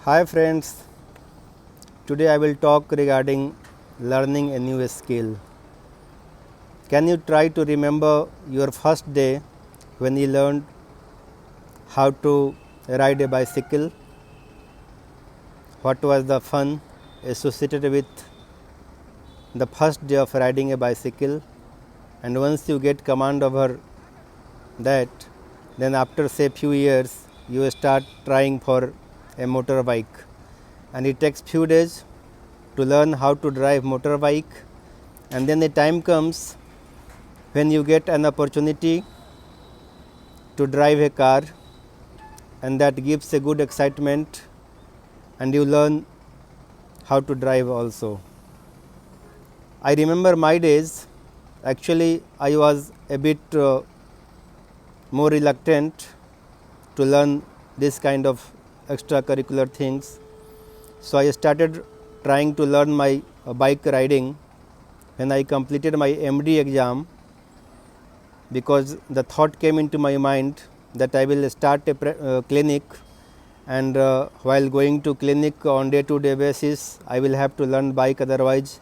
Hi friends, today I will talk regarding learning a new skill. Can you try to remember your first day when you learned how to ride a bicycle? What was the fun associated with the first day of riding a bicycle? And once you get command over that, then after say few years you start trying for a motorbike, and it takes few days to learn how to drive motorbike, and then the time comes when you get an opportunity to drive a car, and that gives a good excitement, and you learn how to drive also. I remember my days. Actually, I was a bit more reluctant to learn this kind of extracurricular things. So I started trying to learn my bike riding when I completed my MD exam, because the thought came into my mind that I will start a clinic, and while going to clinic on day-to-day basis, I will have to learn bike, otherwise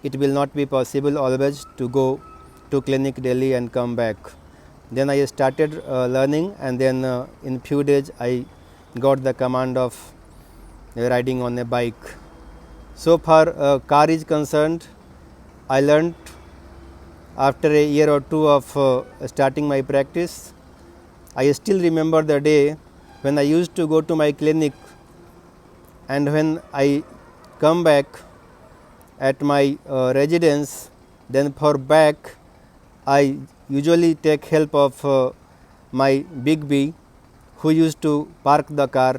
it will not be possible always to go to clinic daily and come back. Then I started learning, and then in few days I got the command of riding on a bike. So far car is concerned, I learned after a year or two of starting my practice. I still remember the day when I used to go to my clinic, and when I come back at my residence, then for back I usually take help of my big B, who used to park the car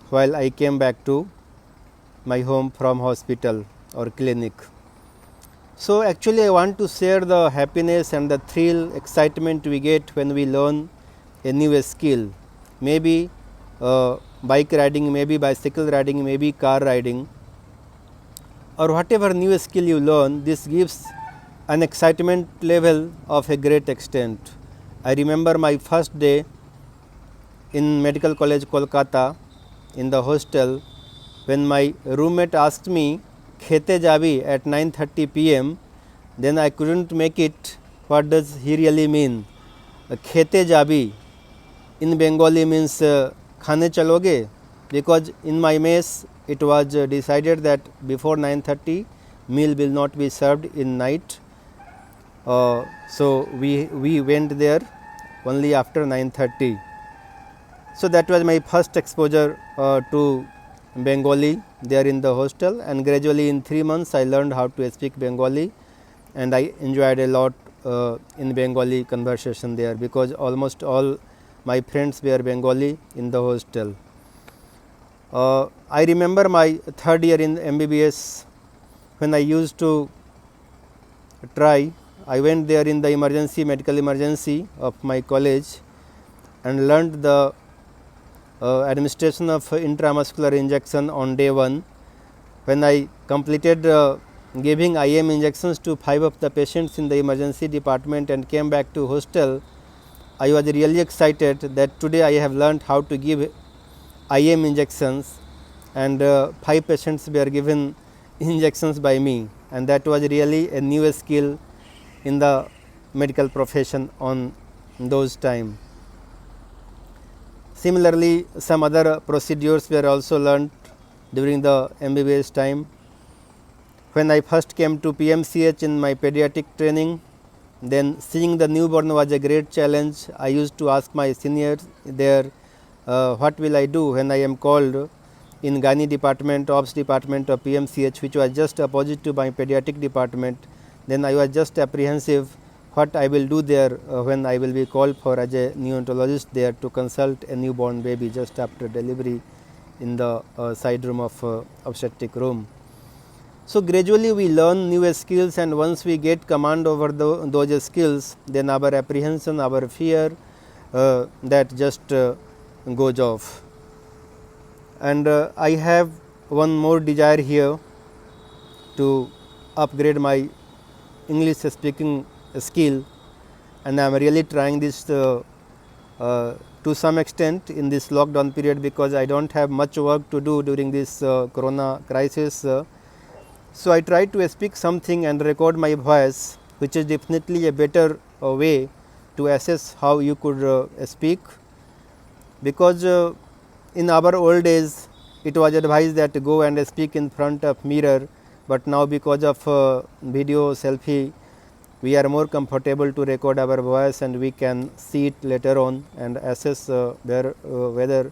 while I came back to my home from hospital or clinic. So actually I want to share the happiness and the thrill, excitement we get when we learn a new skill. Maybe bike riding, maybe bicycle riding, maybe car riding, or whatever new skill you learn. This gives an excitement level of a great extent. I remember my first day in Medical College Kolkata in the hostel, when my roommate asked me Khete Jabi at 9:30 p.m. Then I couldn't make it. What does he really mean? Khete Jabi in Bengali means Khane Chaloge, because in my mess it was decided that before 9:30 meal will not be served in night. So we went there only after 9:30. So that was my first exposure to Bengali there in the hostel, and gradually in 3 months I learned how to speak Bengali, and I enjoyed a lot in Bengali conversation there, because almost all my friends were Bengali in the hostel. I remember my third year in MBBS, when I used to try. I went there in the medical emergency of my college, and learned the administration of intramuscular injection on day 1. When I completed giving IM injections to 5 of the patients in the emergency department and came back to hostel, I was really excited that today I have learned how to give IM injections, and 5 patients were given injections by me, and that was really a new skill in the medical profession on those time. Similarly, some other procedures were also learned during the MBBS time. When I first came to PMCH in my pediatric training, then seeing the newborn was a great challenge. I used to ask my seniors there, what will I do when I am called in gynae department, ops department of PMCH, which was just opposite to my pediatric department. Then I was just apprehensive what I will do there when I will be called for as a neonatologist there to consult a newborn baby just after delivery in the side room of obstetric room. So gradually we learn new skills, and once we get command over those skills, then our apprehension, our fear, that just goes off. And I have one more desire here to upgrade my English speaking skill, and I am really trying this to some extent in this lockdown period, because I do not have much work to do during this corona crisis. So, I try to speak something and record my voice, which is definitely a better way to assess how you could speak, because in our old days it was advised that go and speak in front of mirror, but now because of video selfie we are more comfortable to record our voice and we can see it later on and assess whether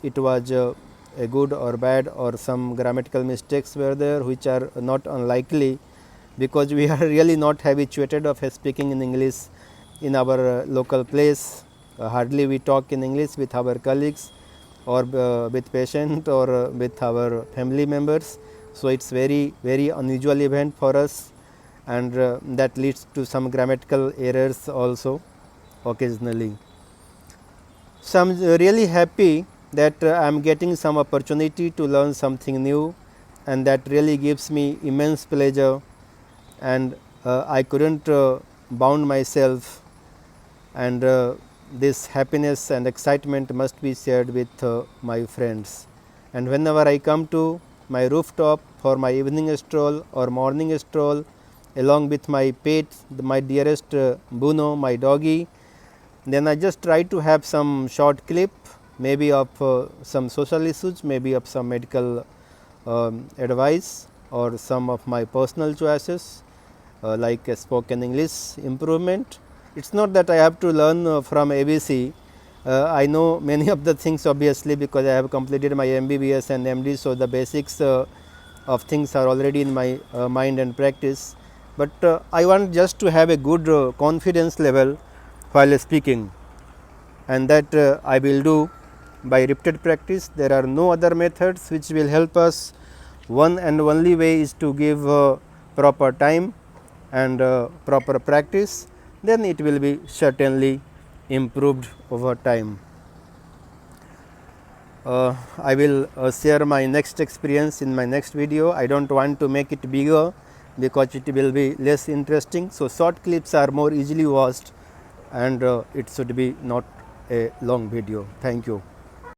it was a good or bad, or some grammatical mistakes were there which are not unlikely, because we are really not habituated of speaking in English in our local place. Hardly we talk in English with our colleagues or with patient or with our family members. So, it is very unusual event for us, and that leads to some grammatical errors also occasionally. So, I am really happy that I am getting some opportunity to learn something new, and that really gives me immense pleasure, and I could not bound myself, and this happiness and excitement must be shared with my friends. And whenever I come to my rooftop for my evening stroll or morning stroll along with my pet, my dearest Bruno, my doggy, then I just try to have some short clip, maybe of some social issues, maybe of some medical advice, or some of my personal choices like spoken English improvement. It is not that I have to learn from ABC. I know many of the things obviously, because I have completed my MBBS and MD. So, the basics of things are already in my mind and practice, but I want just to have a good confidence level while speaking, and that I will do by repeated practice. There are no other methods which will help us. One and only way is to give proper time and proper practice, then it will be certainly improved over time. I will share my next experience in my next video. I do not want to make it bigger because it will be less interesting. So, short clips are more easily watched, and it should be not a long video. Thank you.